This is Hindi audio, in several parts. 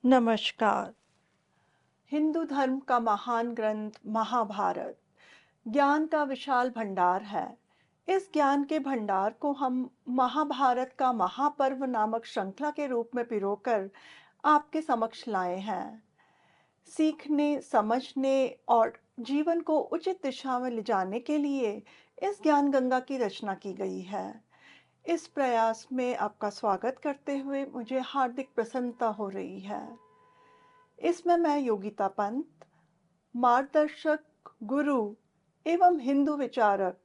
नमस्कार। हिंदू धर्म का महान ग्रंथ महाभारत ज्ञान का विशाल भंडार है। इस ज्ञान के भंडार को हम महाभारत का महापर्व नामक श्रृंखला के रूप में पिरोकर आपके समक्ष लाए हैं। सीखने, समझने और जीवन को उचित दिशा में ले जाने के लिए इस ज्ञान गंगा की रचना की गई है। इस प्रयास में आपका स्वागत करते हुए मुझे हार्दिक प्रसन्नता हो रही है। इसमें मैं योगिता पंत, मार्गदर्शक, गुरु एवं हिंदू विचारक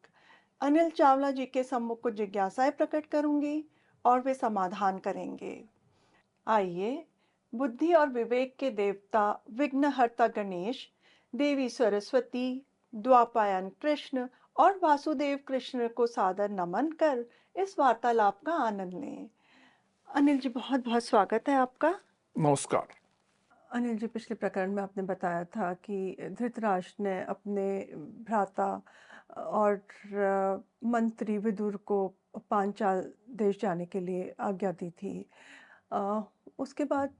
अनिल चावला जी के सम्मुख कुछ जिज्ञासाएं प्रकट करूंगी और वे समाधान करेंगे। आइए, बुद्धि और विवेक के देवता विघ्नहर्ता गणेश, देवी सरस्वती, द्वापायन कृष्ण और वासुदेव कृष्ण को सादर नमन कर इस वार्तालाप का आनंद लें। अनिल जी, बहुत बहुत स्वागत है आपका। नमस्कार। अनिल जी, पिछले प्रकरण में आपने बताया था कि धृतराष्ट्र ने अपने भ्राता और मंत्री विदुर को पांचाल देश जाने के लिए आज्ञा दी थी। अ, उसके बाद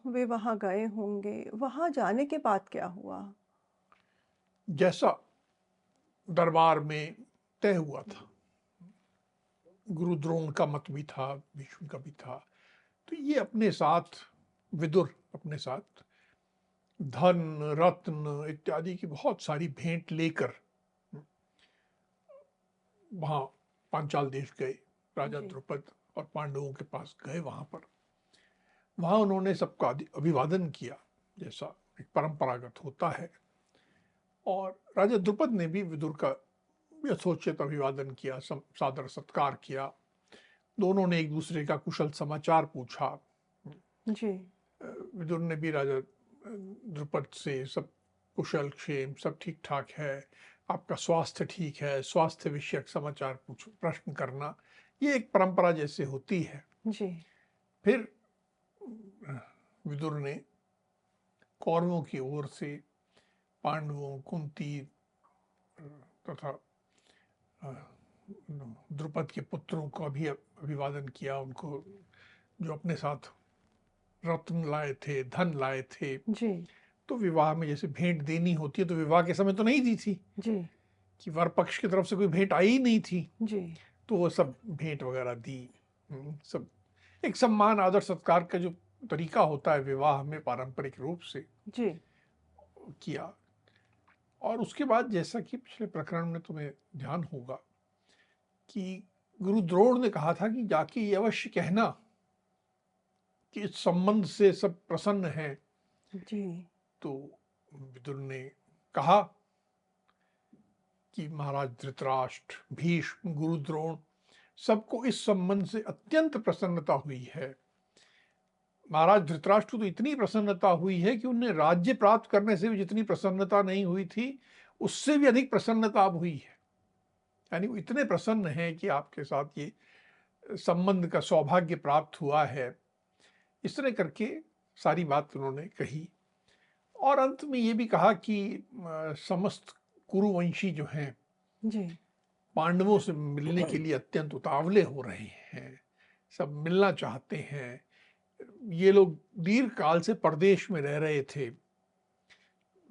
वे वहाँ गए होंगे। वहाँ जाने के बाद क्या हुआ? जैसा दरबार में तय हुआ था, गुरु द्रोण का मत भी था, भीष्म का भी था, तो ये अपने साथ विदुर अपने साथ धन, रत्न इत्यादि की बहुत सारी भेंट लेकर वहाँ पांचाल देश गए। राजा जी। द्रुपद और पांडवों के पास गए वहाँ पर। वहाँ उन्होंने सबका अभिवादन किया, जैसा एक परंपरागत होता है। और राजा द्रुपद ने भी विदुर का यथोचित अभिवादन किया, सादर सत्कार किया। दोनों ने एक दूसरे का कुशल समाचार पूछा। जी। विदुर ने भी राजा द्रुपद से सब कुशल क्षेम, सब ठीक ठाक है, आपका स्वास्थ्य ठीक है, स्वास्थ्य विषयक समाचार पूछ प्रश्न करना, ये एक परंपरा जैसे होती है। जी। फिर विदुर ने कौरवों की ओर से पांडवों, कुंती तथा द्रुपद के पुत्रों का भी अभिवादन किया। उनको जो अपने साथ रत्न लाए थे, धन लाए थे, जी। तो विवाह में जैसे भेंट देनी होती है, तो विवाह के समय तो नहीं दी थी, जी। कि वर पक्ष की तरफ से कोई भेंट आई ही नहीं थी, जी। तो वो सब भेंट वगैरह दी। सब एक सम्मान आदर सत्कार का जो तरीका होता है विवाह में पारंपरिक रूप से जी। किया। और उसके बाद जैसा कि पिछले प्रकरण में तुम्हें ध्यान होगा कि गुरु द्रोण ने कहा था कि जाके ये अवश्य कहना कि इस संबंध से सब प्रसन्न हैं। जी। तो विदुर ने कहा कि महाराज धृतराष्ट्र, भीष्म, गुरु द्रोण सबको इस संबंध से अत्यंत प्रसन्नता हुई है। महाराज धृतराष्ट्र को तो इतनी प्रसन्नता हुई है कि उन्हें राज्य प्राप्त करने से भी जितनी प्रसन्नता नहीं हुई थी, उससे भी अधिक प्रसन्नता अब हुई है। यानी वो इतने प्रसन्न हैं कि आपके साथ ये संबंध का सौभाग्य प्राप्त हुआ है। इस तरह करके सारी बात उन्होंने कही। और अंत में ये भी कहा कि समस्त कुरुवंशी जो हैं जी। पांडवों से मिलने के लिए अत्यंत उतावले हो रहे हैं, सब मिलना चाहते हैं। ये लोग दीर्घ काल से परदेश में रह रहे थे,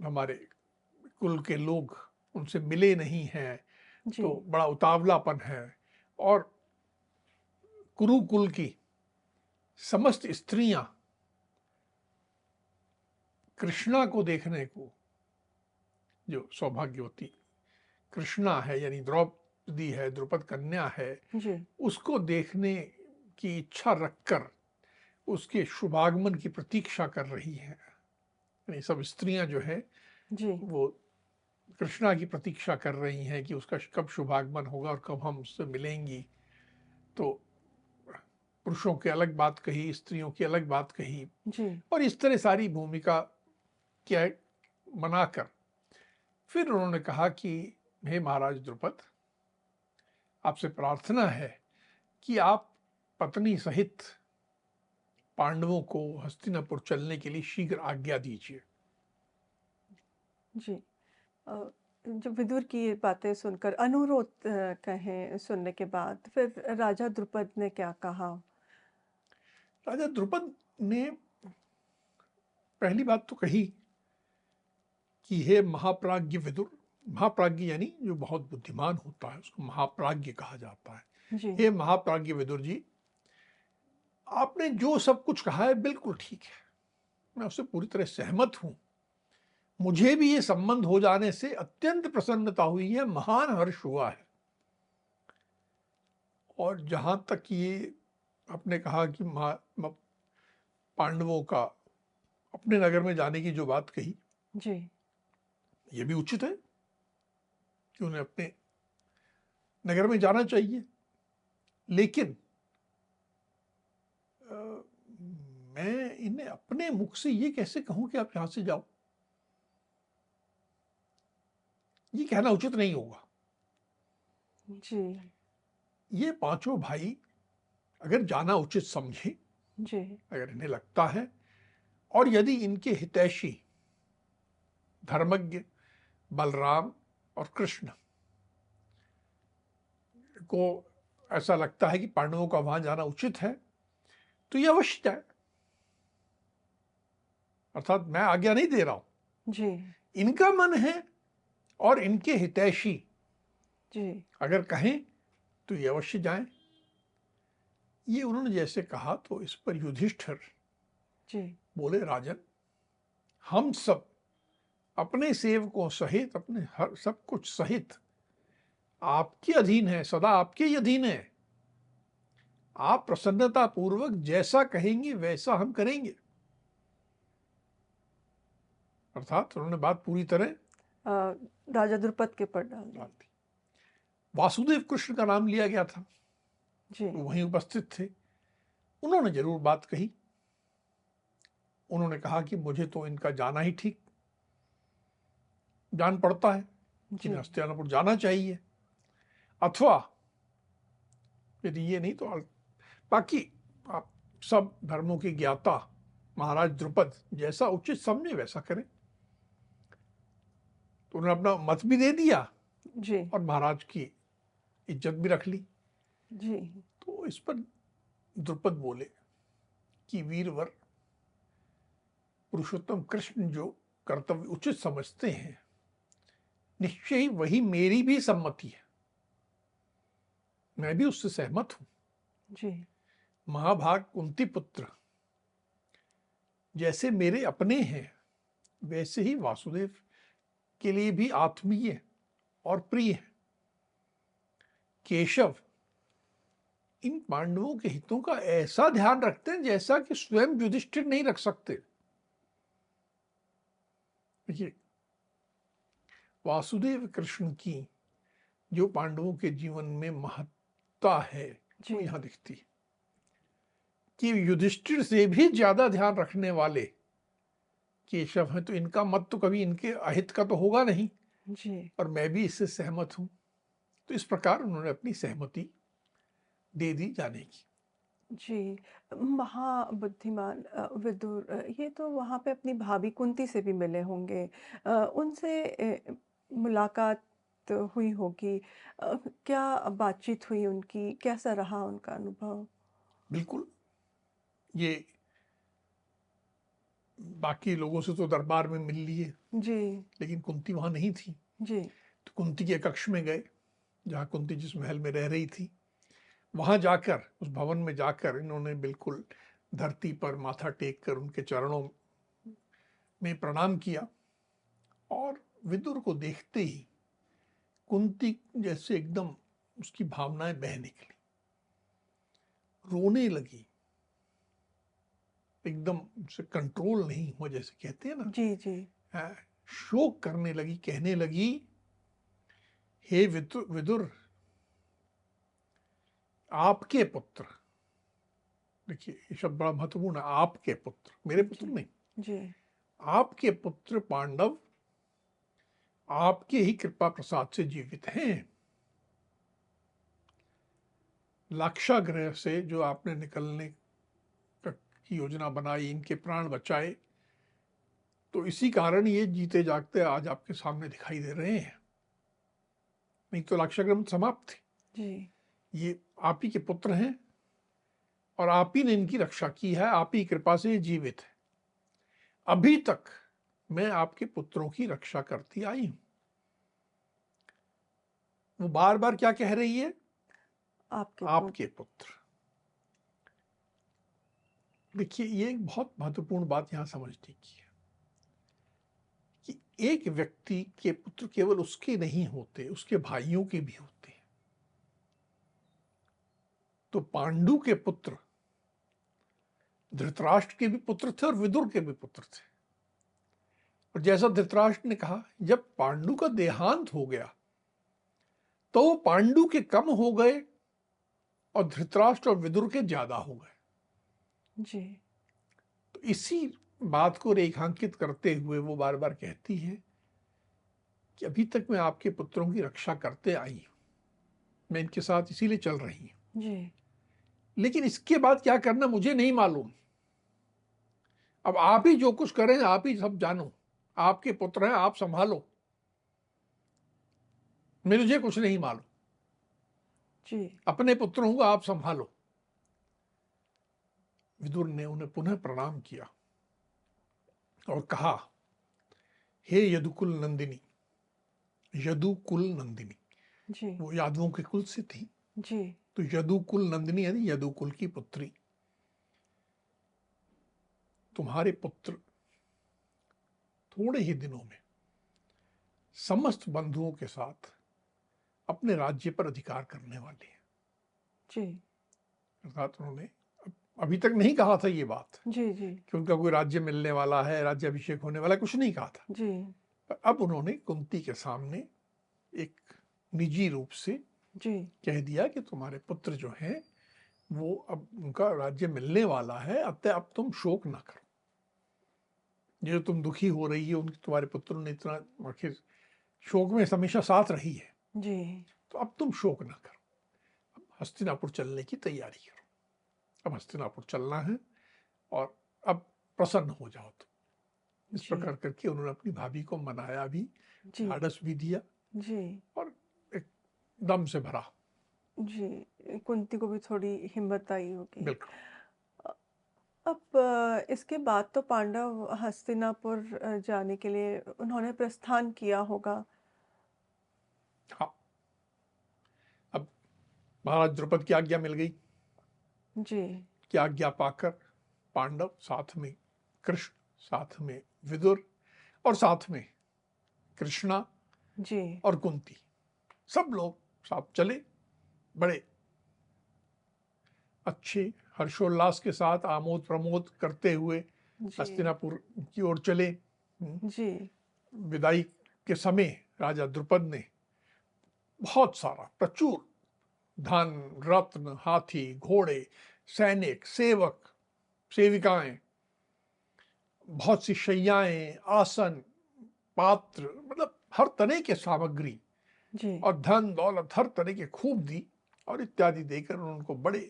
हमारे कुल के लोग उनसे मिले नहीं हैं, जी। तो बड़ा उतावलापन है। और कुरुकुल की समस्त स्त्रियां कृष्णा को देखने को, जो सौभाग्यवती कृष्णा है यानी द्रौपदी है, द्रुपद कन्या है, जी। उसको देखने की इच्छा रखकर उसके शुभागमन की प्रतीक्षा कर रही हैं। यानी सब स्त्रियां जो है जी। वो कृष्णा की प्रतीक्षा कर रही हैं कि उसका कब शुभागमन होगा और कब हम उससे मिलेंगी। तो पुरुषों की अलग बात कही, स्त्रियों की अलग बात कही, जी। और इस तरह सारी भूमिका क्या बनाकर फिर उन्होंने कहा कि हे महाराज द्रुपद, आपसे प्रार्थना है कि आप पत्नी सहित पांडवों को हस्तिनापुर चलने के लिए शीघ्र आज्ञा दीजिए। जी। अ, जब विदुर की ये बातें सुनकर अनुरोध कहें सुनने के बाद फिर राजा द्रुपद ने क्या कहा? राजा द्रुपद ने पहली बात तो कही कि हे महाप्राज्ञ विदुर, महाप्राज्ञ यानी जो बहुत बुद्धिमान होता है उसको महाप्राज्ञ कहा जाता है। जी। हे महाप्राज्ञ विदुर जी, आपने जो सब कुछ कहा है बिल्कुल ठीक है, मैं उससे पूरी तरह सहमत हूं। मुझे भी ये संबंध हो जाने से अत्यंत प्रसन्नता हुई है, महान हर्ष हुआ है। और जहां तक ये आपने कहा कि पांडवों का अपने नगर में जाने की जो बात कही, जी। ये भी उचित है कि उन्हें अपने नगर में जाना चाहिए। लेकिन मैं इन्हें अपने मुख से ये कैसे कहूं कि आप यहां से जाओ, ये कहना उचित नहीं होगा। जी। ये पांचों भाई अगर जाना उचित समझे, जी। अगर इन्हें लगता है, और यदि इनके हितैषी धर्मज्ञ बलराम और कृष्ण को ऐसा लगता है कि पांडवों का वहां जाना उचित है, तो ये अवश्य जाए। अर्थात मैं आज्ञा नहीं दे रहा हूं, जी। इनका मन है और इनके हितैषी जी। अगर कहें तो ये अवश्य जाएं। ये उन्होंने जैसे कहा तो इस पर युधिष्ठिर जी। बोले, राजन, हम सब अपने सेवकों सहित, अपने हर सब कुछ सहित आपके अधीन है, सदा आपके ही अधीन है। आप प्रसन्नता पूर्वक जैसा कहेंगे वैसा हम करेंगे। अर्थात उन्होंने बात पूरी तरह राजा द्रुपद के पर डाल दी। डाल दी। वासुदेव कृष्ण का नाम लिया गया था, जी। वो वहीं उपस्थित थे। उन्होंने जरूर बात कही। उन्होंने कहा कि मुझे तो इनका जाना ही ठीक जान पड़ता है, जी। इन्हें हस्तिनापुर जाना चाहिए। अथवा यदि ये नहीं तो बाकी आप सब धर्मों के ज्ञाता महाराज द्रुपद जैसा उचित समझे वैसा करें। तो उन्होंने अपना मत भी दे दिया जी। और महाराज की इज्जत भी रख ली। जी। तो इस पर द्रुपद बोले कि वीरवर, पुरुषोत्तम कृष्ण जो कर्तव्य उचित समझते हैं, निश्चय ही वही मेरी भी सम्मति है, मैं भी उससे सहमत हूं। जी। महाभाग कुंती पुत्र जैसे मेरे अपने हैं, वैसे ही वासुदेव के लिए भी आत्मीय और प्रिय है। केशव इन पांडवों के हितों का ऐसा ध्यान रखते हैं जैसा कि स्वयं युधिष्ठिर नहीं रख सकते। देखिए, वासुदेव कृष्ण की जो पांडवों के जीवन में महत्ता है वो यहां दिखती है कि युधिष्ठिर से भी ज्यादा ध्यान रखने वाले केशव हैं। तो इनका मत तो कभी इनके अहित का तो होगा नहीं। जी। और मैं भी इससे सहमत हूं। तो इस प्रकार उन्होंने अपनी सहमति दे दी जाने की। जी। महाबुद्धिमान विदुर, ये तो वहाँ पे अपनी भाभी कुंती से भी मिले होंगे, उनसे मुलाकात हुई होगी, क्या बातचीत हुई उनकी, कैसा रहा उनका अनुभव? बिल्कुल, ये बाकी लोगों से तो दरबार में मिल लिए, जी। लेकिन कुंती वहां नहीं थी। जी। तो कुंती के कक्ष में गए, जहां कुंती जिस महल में रह रही थी, वहां जाकर, उस भवन में जाकर इन्होंने बिल्कुल धरती पर माथा टेक कर उनके चरणों में प्रणाम किया। और विदुर को देखते ही कुंती जैसे एकदम उसकी भावनाएं बह निकली, रोने लगी, एकदम उसे कंट्रोल नहीं हुआ, जैसे कहते हैं ना। जी। जी। शोक करने लगी, कहने लगी, हे विदुर विदुर, आपके पुत्र, देखिए ये शब्द बड़ा महत्वपूर्ण है, आपके पुत्र, मेरे पुत्र जी। नहीं, जी। आपके पुत्र पांडव आपके ही कृपा प्रसाद से जीवित हैं। लाक्षागृह से जो आपने निकलने की योजना बनाई, इनके प्राण बचाए, तो इसी कारण ये जीते जागते आज आपके सामने दिखाई दे रहे हैं, नहीं तो लाक्षागृह समाप्त थे। जी। ये आप ही के पुत्र हैं और आप ही ने इनकी रक्षा की है, आप ही कृपा से ये जीवित है। अभी तक मैं आपके पुत्रों की रक्षा करती आई हूं। वो बार बार क्या कह रही है? आपके आपके पुत्र। देखिए, ये एक बहुत महत्वपूर्ण बात यहां समझने की है कि एक व्यक्ति के पुत्र केवल उसके नहीं होते, उसके भाइयों के भी होते हैं। तो पांडु के पुत्र धृतराष्ट्र के भी पुत्र थे और विदुर के भी पुत्र थे। और जैसा धृतराष्ट्र ने कहा, जब पांडु का देहांत हो गया तो वो पांडु के कम हो गए और धृतराष्ट्र और विदुर के ज्यादा हो गए। जी। तो इसी बात को रेखांकित करते हुए वो बार बार कहती है कि अभी तक मैं आपके पुत्रों की रक्षा करते आई हूं, मैं इनके साथ इसीलिए चल रही हूं, जी। लेकिन इसके बाद क्या करना मुझे नहीं मालूम। अब आप ही जो कुछ करें, आप ही सब जानो, आपके पुत्र हैं, आप संभालो, मुझे कुछ नहीं मालूम, जी। अपने पुत्रों को आप संभालो। विदुर ने उन्हें पुनः प्रणाम किया और कहा, हे यदुकुल नंदिनी। यदुकुल नंदिनी, जी। वो यादवों के कुल से थी, जी। तो यदुकुल नंदिनी यानी यदुकुल की पुत्री। तुम्हारे पुत्र थोड़े ही दिनों में समस्त बंधुओं के साथ अपने राज्य पर अधिकार करने वाले हैं। जी। अर्थात उन्होंने अभी तक नहीं कहा था ये बात जी। जी। कि उनका कोई राज्य मिलने वाला है, राज्याभिषेक होने वाला है, कुछ नहीं कहा था। जी। पर अब उन्होंने कुंती के सामने एक निजी रूप से जी। कह दिया कि तुम्हारे पुत्र जो हैं वो अब उनका राज्य मिलने वाला है, अतः अब तुम शोक ना करो। ये जो तुम दुखी हो रही है, उनके तुम्हारे पुत्रों ने इतना आखिर शोक में हमेशा साथ रही है, जी। तो अब तुम शोक ना करो, अब हस्तिनापुर चलने की तैयारी करो। अब हस्तिनापुर चलना है और अब प्रसन्न हो जाओ तुम। इस जी। प्रकार करके उन्होंने अपनी भाभी को मनाया भी, जी। ढाढ़स भी दिया जी। और एक दम से भरा। जी। कुंती को भी थोड़ी हिम्मत आई होगी। बिल्कुल। अ, अब इसके बाद तो पांडव हस्तिनापुर जाने के लिए उन्होंने प्रस्थान किया होगा। हाँ, अब महाराज द्रुपद की आज्ञा मिल गई। जी। की आज्ञा पाकर पांडव, साथ में कृष्ण, साथ में विदुर और साथ में कृष्णा जी। और कुंती, सब लोग साथ चले। बड़े अच्छे हर्षोल्लास के साथ आमोद प्रमोद करते हुए जी। हस्तिनापुर की ओर चले। जी। विदाई के समय राजा द्रुपद ने बहुत सारा प्रचुर धन, रत्न, हाथी, घोड़े, सैनिक, सेवक, सेविकाएं, बहुत सी शैयाएं, आसन, पात्र, मतलब हर तरह के सामग्री जी। और धन दौलत हर तरह के खूब दी और इत्यादि देकर उनको बड़े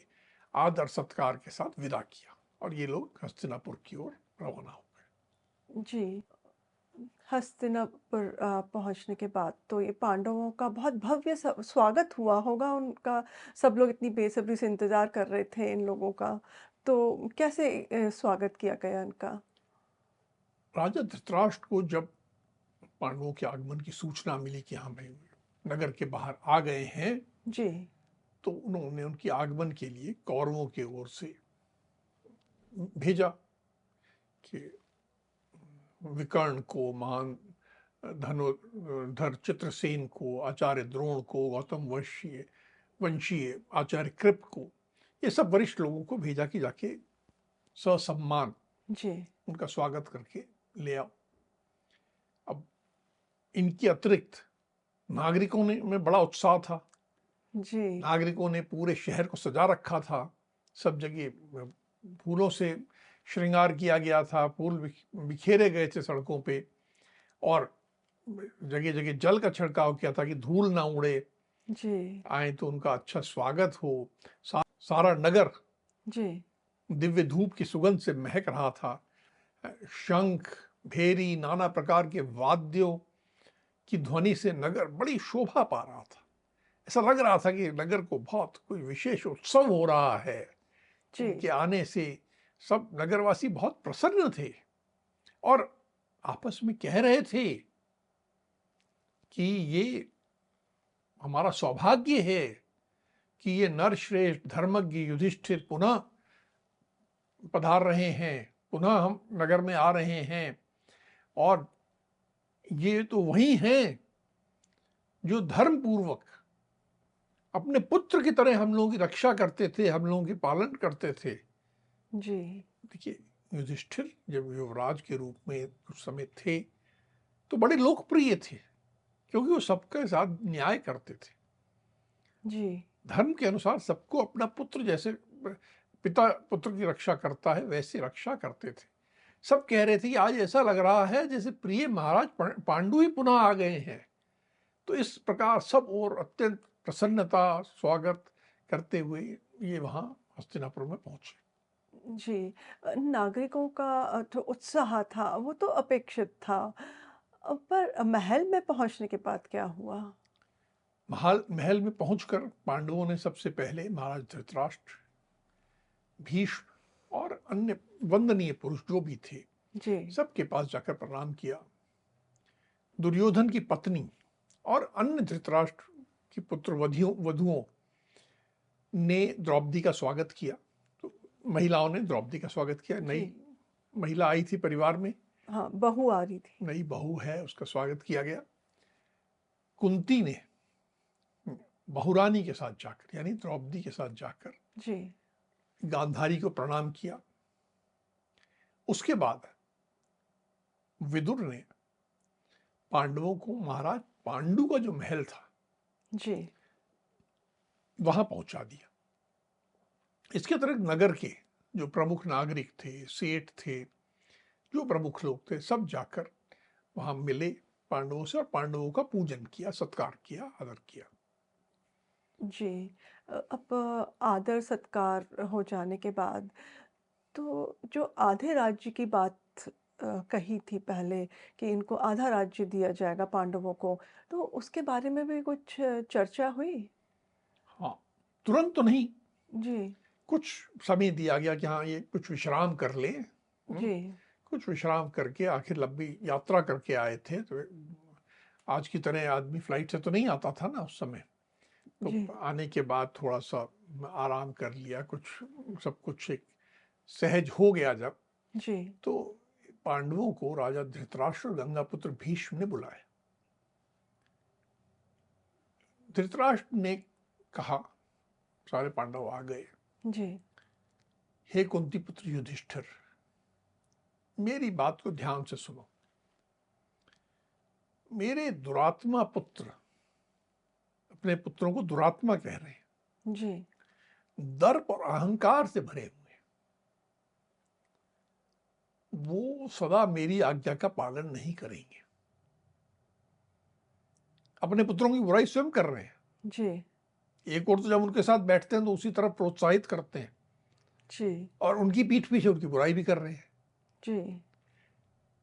आदर सत्कार के साथ विदा किया और ये लोग हस्तिनापुर की ओर रवाना हो गए। जी। हस्तिनापुर पहुंचने के बाद तो ये पांडवों का बहुत भव्य स्वागत हुआ होगा उनका। सब लोग इतनी बेसब्री से इंतजार कर रहे थे इन लोगों का। तो कैसे स्वागत किया गया इनका? राजा धृतराष्ट्र को जब पांडवों के आगमन की सूचना मिली कि हाँ भाई नगर के बाहर आ गए हैं, जी। तो उन्होंने उनके आगमन के लिए कौरवों की ओर से भेजा कि विकर्ण को, महान धनुर्धर चित्रसेन को, आचार्य द्रोण को, गौतम वंशीय आचार्य कृप को, ये सब वरिष्ठ लोगों को भेजा कि जाके ससम्मान जी। उनका स्वागत करके ले आओ। अब इनके अतिरिक्त नागरिकों ने में बड़ा उत्साह था। जी। नागरिकों ने पूरे शहर को सजा रखा था, सब जगह फूलों से श्रृंगार किया गया था, फूल बिखेरे गए थे सड़कों पे और जगह जगह जल का छिड़काव किया था कि धूल ना उड़े, जी। आए तो उनका अच्छा स्वागत हो। सारा नगर जी। दिव्य धूप की सुगंध से महक रहा था। शंख, भेरी, नाना प्रकार के वाद्यों की ध्वनि से नगर बड़ी शोभा पा रहा था। ऐसा लग रहा था कि नगर को बहुत कोई विशेष उत्सव हो रहा है। जी। इनके आने से सब नगरवासी बहुत प्रसन्न थे और आपस में कह रहे थे कि ये हमारा सौभाग्य है कि ये नरश्रेष्ठ धर्मज्ञ युधिष्ठिर पुनः पधार रहे हैं, पुनः हम नगर में आ रहे हैं, और ये तो वही हैं जो धर्म पूर्वक अपने पुत्र की तरह हम लोगों की रक्षा करते थे, हम लोगों की पालन करते थे। जी। देखिए, युधिष्ठिर जब युवराज के रूप में उस समय थे तो बड़े लोकप्रिय थे, क्योंकि वो सबके साथ न्याय करते थे। जी। धर्म के अनुसार सबको अपना पुत्र जैसे पिता पुत्र की रक्षा करता है वैसे रक्षा करते थे। सब कह रहे थे कि आज ऐसा लग रहा है जैसे प्रिय महाराज पांडु ही पुनः आ गए हैं। तो इस प्रकार सब और अत्यंत प्रसन्नता स्वागत करते हुए ये वहां हस्तिनापुर में पहुंचे। जी। नागरिकों का जो उत्साह था वो तो अपेक्षित था। पर महल में पहुंचने के बाद क्या हुआ? महल महल में पहुंचकर पांडवों ने सबसे पहले महाराज धृतराष्ट्र, भीष्म और अन्य वंदनीय पुरुष जो भी थे जी। सबके पास जाकर प्रणाम किया। दुर्योधन की पत्नी और अन्य धृतराष्ट्र की पुत्र वधुओं ने द्रौपदी का स्वागत किया। तो महिलाओं ने द्रौपदी का स्वागत किया। जी। नई महिला आई थी परिवार में, हाँ, बहू आ रही थी। नई बहू है, उसका स्वागत किया गया। कुंती ने बहुरानी के साथ जाकर, यानी द्रौपदी के साथ जाकर जी। गांधारी को प्रणाम किया। उसके बाद विदुर ने पांडवों को महाराज पांडु का जो महल था जी। वहां पहुंचा दिया। इसके अतिरिक्त नगर के जो प्रमुख नागरिक थे, सेठ थे, जो प्रमुख लोग थे, सब जाकर वहां मिले पांडवों से और पांडवों का पूजन किया, सत्कार किया, आदर किया। जी। अब आदर सत्कार हो जाने के बाद तो जो आधे राज्य की बात कही थी पहले कि इनको आधा राज्य दिया जाएगा पांडवों को, तो उसके बारे में भी कुछ चर्चा हुई? हाँ, तुरंत तो नहीं, जी। कुछ समय दिया गया कि हाँ ये कुछ विश्राम कर लें। जी। कुछ विश्राम करके, आखिर लंबी यात्रा करके आए थे, तो आज की तरह आदमी फ्लाइट से तो नहीं आता था ना उस समय। तो जी। आने के बाद थोड़ा सा आराम कर लिया, कुछ सब कुछ एक सहज हो गया जब, जी। तो पांडवों को राजा धृतराष्ट्र और गंगापुत्र भीष्म ने बुलाया। धृतराष्ट्र ने कहा, सारे पांडव आ गए, जी। हे कुंती पुत्र युधिष्ठिर, मेरी बात को ध्यान से सुनो। मेरे दुरात्मा पुत्र अपने पुत्रों को दुरात्मा कह रहे हैं, जी। दर्प और अहंकार से भरे हुए, वो सदा मेरी आज्ञा का पालन नहीं करेंगे। अपने पुत्रों की बुराई स्वयं कर रहे हैं। जी। एक और तो जब उनके साथ बैठते हैं तो उसी तरह प्रोत्साहित करते हैं, जी। और उनकी पीठ पीछे उनकी बुराई भी कर रहे हैं। जी।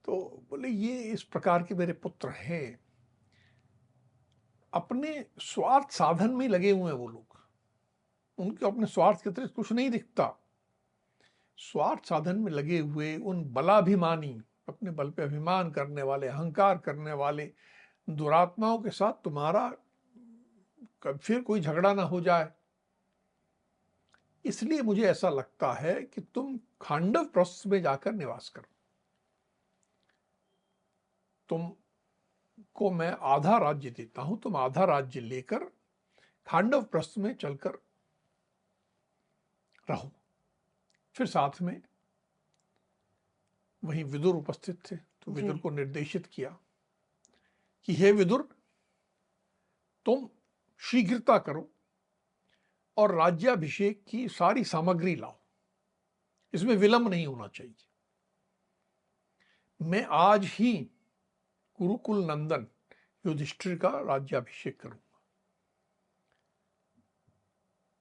तो बोले ये इस प्रकार के मेरे पुत्र हैं, अपने स्वार्थ साधन में लगे हुए हैं वो लोग, उनको अपने स्वार्थ के अतिरिक्त कुछ नहीं दिखता। स्वार्थ साधन में लगे हुए उन बलाभिमानी, अपने बल पे अभिमान करने वाले, अहंकार करने वाले दुरात्माओं के साथ तुम्हारा फिर कोई झगड़ा ना हो जाए, इसलिए मुझे ऐसा लगता है कि तुम खांडव प्रस्थ में जाकर निवास करो। तुम को मैं आधा राज्य देता हूं, तुम आधा राज्य लेकर खांडव प्रस्थ में चलकर रहो। फिर साथ में वहीं विदुर उपस्थित थे, तो जी। विदुर को निर्देशित किया कि हे विदुर, तुम शीघ्रता करो और राज्याभिषेक की सारी सामग्री लाओ, इसमें विलंब नहीं होना चाहिए। मैं आज ही कुरुकुल नंदन युधिष्ठिर का राज्याभिषेक करूंगा।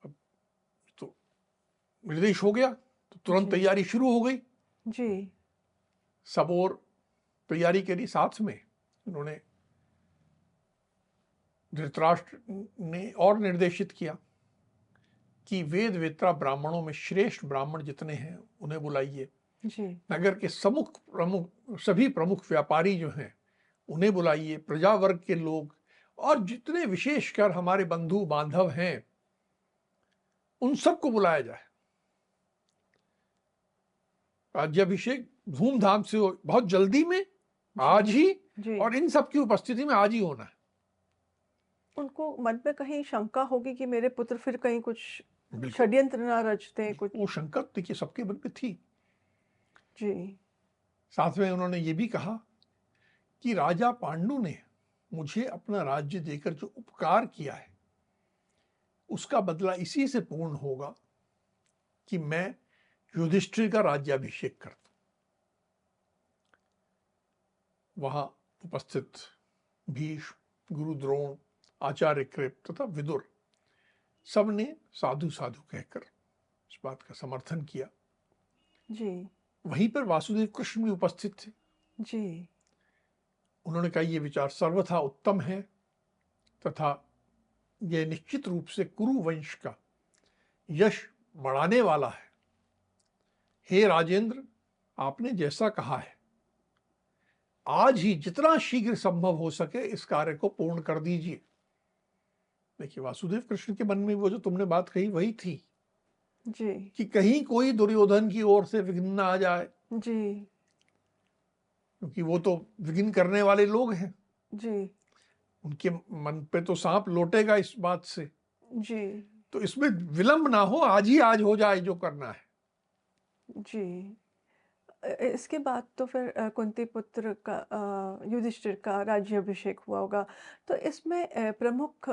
अब तो निर्देश हो गया, तो तुरंत जी। तैयारी शुरू हो गई। जी। सब और तैयारी के लिए साथ में उन्होंने, धृतराष्ट्र ने और निर्देशित किया कि वेद वेत्रा ब्राह्मणों में श्रेष्ठ ब्राह्मण जितने हैं उन्हें बुलाइए, जी। नगर के सभी प्रमुख व्यापारी जो हैं उन्हें बुलाइए, प्रजा वर्ग के लोग और जितने विशेषकर हमारे बंधु बांधव हैं उन सबको बुलाया जाए। राज्याभिषेक धूमधाम से हो, बहुत जल्दी में, आज जी। ही, जी। और इन सब की उपस्थिति में आज ही होना है। उनको मन में कहीं शंका होगी कि मेरे पुत्र फिर कहीं कुछ बिल्कुल। षड्यंत्र ना रचते कुछ। वो शंका देखिए सबके मन में थी। जी। साथ में उन्होंने ये भी कहा कि राजा पांडु ने मुझे अपना राज्य देकर जो उपकार किया है उसका बदला इसी से पूर्ण होगा कि मैं युधिष्ठिर का राज्याभिषेक कर दूं। वहां उपस्थित भीष्म, गुरु द्रोण, आचार्य कृप तथा विदुर सबने साधु साधु कहकर इस बात का समर्थन किया। जी। वहीं पर वासुदेव कृष्ण भी उपस्थित थे। जी। उन्होंने कहा यह विचार सर्वथा उत्तम है तथा यह निश्चित रूप से कुरु वंश का यश बढ़ाने वाला है। हे राजेंद्र, आपने जैसा कहा है आज ही जितना शीघ्र संभव हो सके इस कार्य को पूर्ण कर दीजिए। देखिए वासुदेव कृष्ण के मन में वो जो तुमने बात कही वही थी जी। कि कहीं कोई दुर्योधन की ओर से विघ्न ना आ जाए, जी। क्योंकि वो तो विघ्न करने वाले लोग हैं। जी। उनके मन पे तो सांप लौटेगा इस बात से। जी। तो इसमें विलंब ना हो, आज ही आज हो जाए जो करना है। जी। इसके बाद तो फिर कुंती पुत्र का युधिष्ठिर का राज्याभिषेक हुआ होगा। तो इसमें प्रमुख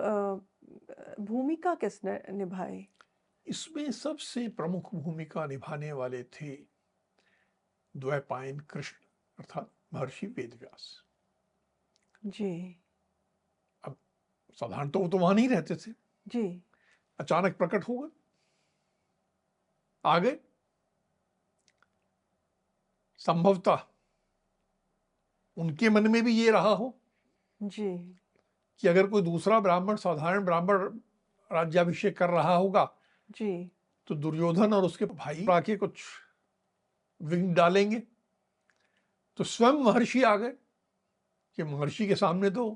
भूमिका किसने निभाई? इसमें सबसे प्रमुख भूमिका निभाने वाले थे द्वैपायन कृष्ण अर्थात महर्षि वेदव्यास। जी। अब साधारण तो वो तो वहां नहीं रहते थे, जी। अचानक प्रकट हो गए, आ गए। संभवतः उनके मन में भी ये रहा हो जी। कि अगर कोई दूसरा ब्राह्मण, साधारण ब्राह्मण राज्याभिषेक कर रहा होगा जी। तो दुर्योधन और उसके भाई आके कुछ विघ्न डालेंगे। तो स्वयं महर्षि आ गए कि महर्षि के सामने तो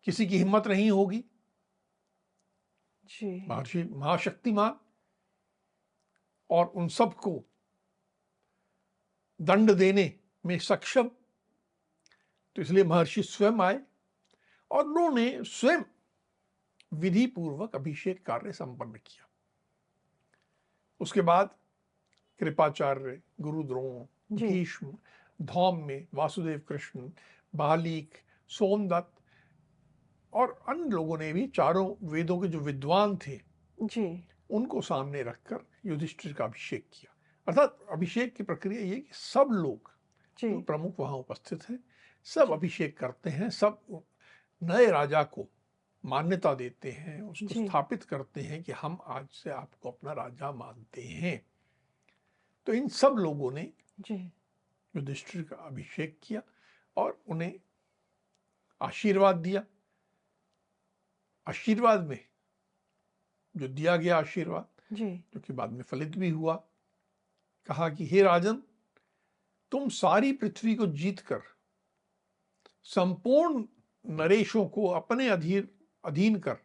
किसी की हिम्मत नहीं होगी। जी। महर्षि महाशक्तिमान और उन सबको दंड देने में सक्षम। तो इसलिए महर्षि स्वयं आए और उन्होंने स्वयं विधि पूर्वक अभिषेक कार्य संपन्न किया। उसके बाद कृपाचार्य, गुरु द्रोण, जी। भीष्म, धौम्य, वासुदेव कृष्ण, बालीक, सोमदत्त और अन्य लोगों ने भी चारों वेदों के जो विद्वान थे जी। उनको सामने रखकर युधिष्ठिर का अभिषेक किया। अर्थात अभिषेक की प्रक्रिया ये कि सब लोग जी। जो प्रमुख वहां उपस्थित हैं सब जी। अभिषेक करते हैं, सब नए राजा को मान्यता देते हैं, उसको जी। स्थापित करते हैं कि हम आज से आपको अपना राजा मानते हैं। तो इन सब लोगों ने जी। युधिष्ठिर का अभिषेक किया और उन्हें आशीर्वाद दिया। आशीर्वाद में जो दिया गया आशीर्वाद, जी। जो कि बाद में फलित भी हुआ, कहा कि हे राजन, तुम सारी पृथ्वी को जीतकर संपूर्ण नरेशों को अपने अधीन कर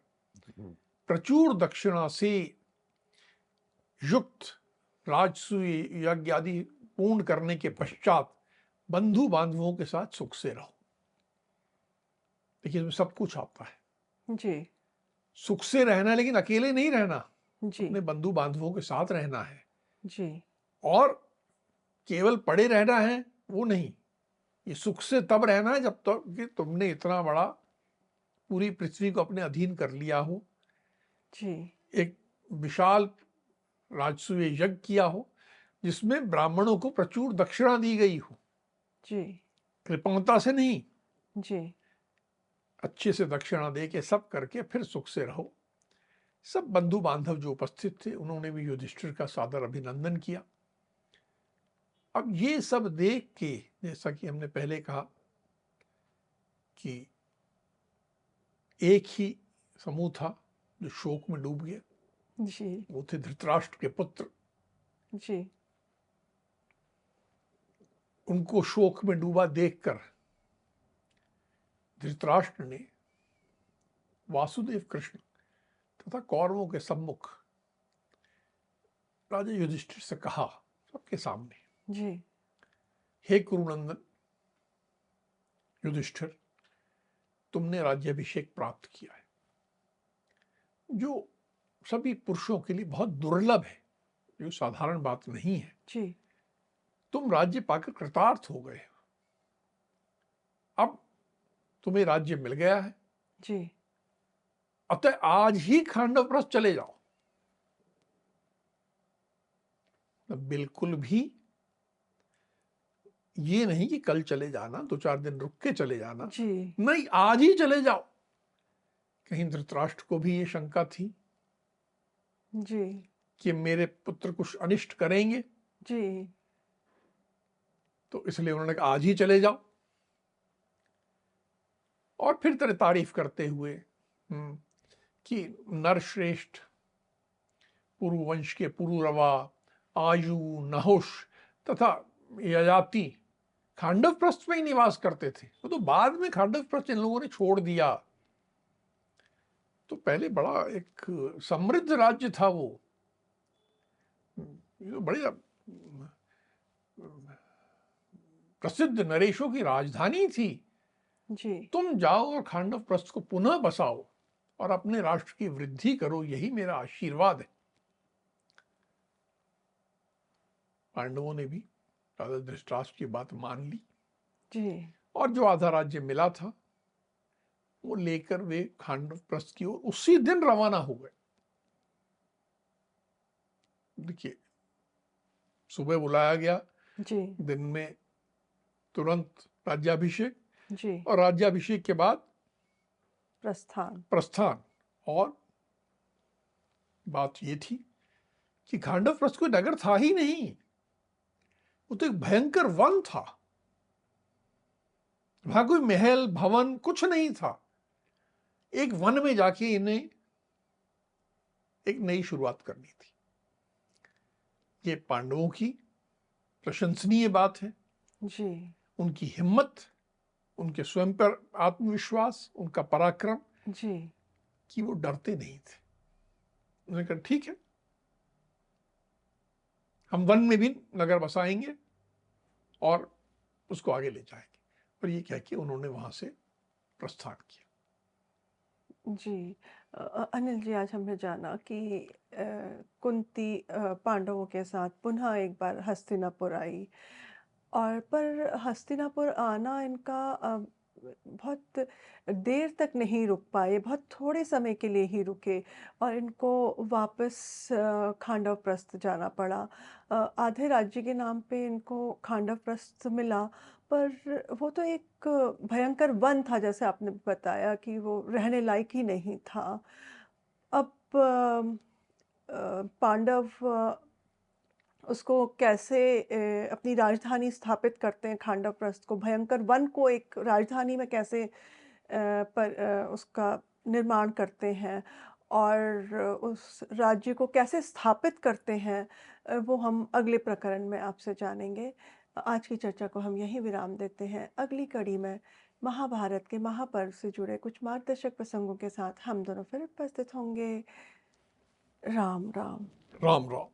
प्रचुर दक्षिणा से युक्त राजसूय यज्ञ आदि पूर्ण करने के पश्चात बंधु बांधवों के साथ सुख से रहो। देखिए इसमें सब कुछ आता है। जी। सुख से रहना, लेकिन अकेले नहीं रहना, जी। अपने बंधु बांधवों के साथ रहना है। जी। और केवल पड़े रहना है वो नहीं, ये सुख से तब रहना है जब तक कि तुमने इतना बड़ा पूरी पृथ्वी को अपने अधीन कर लिया हो, जी। एक विशाल राजसूय यज्ञ किया हो जिसमें ब्राह्मणों को प्रचुर दक्षिणा दी गई हो, जी। कृपणता से नहीं, जी। अच्छे से दक्षिणा दे के सब करके फिर सुख से रहो। सब बंधु बांधव जो उपस्थित थे उन्होंने भी युधिष्ठिर का सादर अभिनंदन किया। अब ये सब देख के, जैसा कि हमने पहले कहा कि एक ही समूह था जो शोक में डूब गया, जी। वो थे धृतराष्ट्र के पुत्र। जी। उनको शोक में डूबा देखकर धृतराष्ट्र ने वासुदेव कृष्ण तथा कौरवों के सम्मुख राजा युधिष्ठिर से कहा, सबके सामने, जी हे कुरुनंदन युधिष्ठिर, तुमने राज्याभिषेक प्राप्त किया है, जो सभी पुरुषों के लिए बहुत दुर्लभ है, जो साधारण बात नहीं है। जी तुम राज्य पाकर कृतार्थ हो गए, अब तुम्हें राज्य मिल गया है, जी अतः आज ही खांडवप्रस्थ चले जाओ। बिल्कुल भी ये नहीं कि कल चले जाना, 2-4 दिन रुक के चले जाना, जी नहीं, आज ही चले जाओ। कहीं धृतराष्ट्र को भी ये शंका थी जी कि मेरे पुत्र कुछ अनिष्ट करेंगे, जी तो इसलिए उन्होंने कहा आज ही चले जाओ। और फिर तेरे तारीफ करते हुए कि नरश्रेष्ठ, पुरुवंश के पुरुरवा, आयु, नहुष तथा ययाति खांडवप्रस्थ में ही निवास करते थे। वो तो बाद में खांडवप्रस्थ इन लोगों ने छोड़ दिया। तो पहले बड़ा एक समृद्ध राज्य था वो, बड़ी प्रसिद्ध नरेशों की राजधानी थी। जी तुम जाओ और खांडवप्रस्थ को पुनः बसाओ और अपने राष्ट्र की वृद्धि करो, यही मेरा आशीर्वाद है। पांडवों ने भी राजा धृतराष्ट्र की बात मान ली जी और जो आधा राज्य मिला था वो लेकर वे खांडवप्रस्थ की ओर उसी दिन रवाना हो गए। देखिए, सुबह बुलाया गया, जी दिन में तुरंत राज्याभिषेक, जी और राज्याभिषेक के बाद प्रस्थान। प्रस्थान। और बात ये थी कि खांडवप्रस्थ कोई नगर था ही नहीं, वो तो एक भयंकर वन था। वहां कोई महल भवन कुछ नहीं था। एक वन में जाके इन्हें एक नई शुरुआत करनी थी। ये पांडवों की प्रशंसनीय बात है, जी उनकी हिम्मत, उनके स्वयं पर आत्मविश्वास, उनका पराक्रम, जी कि वो डरते नहीं थे। उन्होंने कहा ठीक है, हम वन में भी नगर बसाएंगे और उसको आगे ले जाएंगे। और ये कह के उन्होंने वहां से प्रस्थान किया। जी अनिल जी, आज हमने जाना कि कुंती पांडवों के साथ पुनः एक बार हस्तिनापुर आई, और पर हस्तिनापुर आना इनका बहुत देर तक नहीं रुक पाए, बहुत थोड़े समय के लिए ही रुके और इनको वापस खांडवप्रस्थ जाना पड़ा। आधे राज्य के नाम पे इनको खांडवप्रस्थ मिला, पर वो तो एक भयंकर वन था, जैसे आपने बताया कि वो रहने लायक ही नहीं था। अब पांडव उसको कैसे अपनी राजधानी स्थापित करते हैं, खांडवप्रस्थ को, भयंकर वन को एक राजधानी में कैसे उसका निर्माण करते हैं और उस राज्य को कैसे स्थापित करते हैं, वो हम अगले प्रकरण में आपसे जानेंगे। आज की चर्चा को हम यहीं विराम देते हैं। अगली कड़ी में महाभारत के महापर्व से जुड़े कुछ मार्गदर्शक प्रसंगों के साथ हम दोनों फिर उपस्थित होंगे। राम राम। राम राम।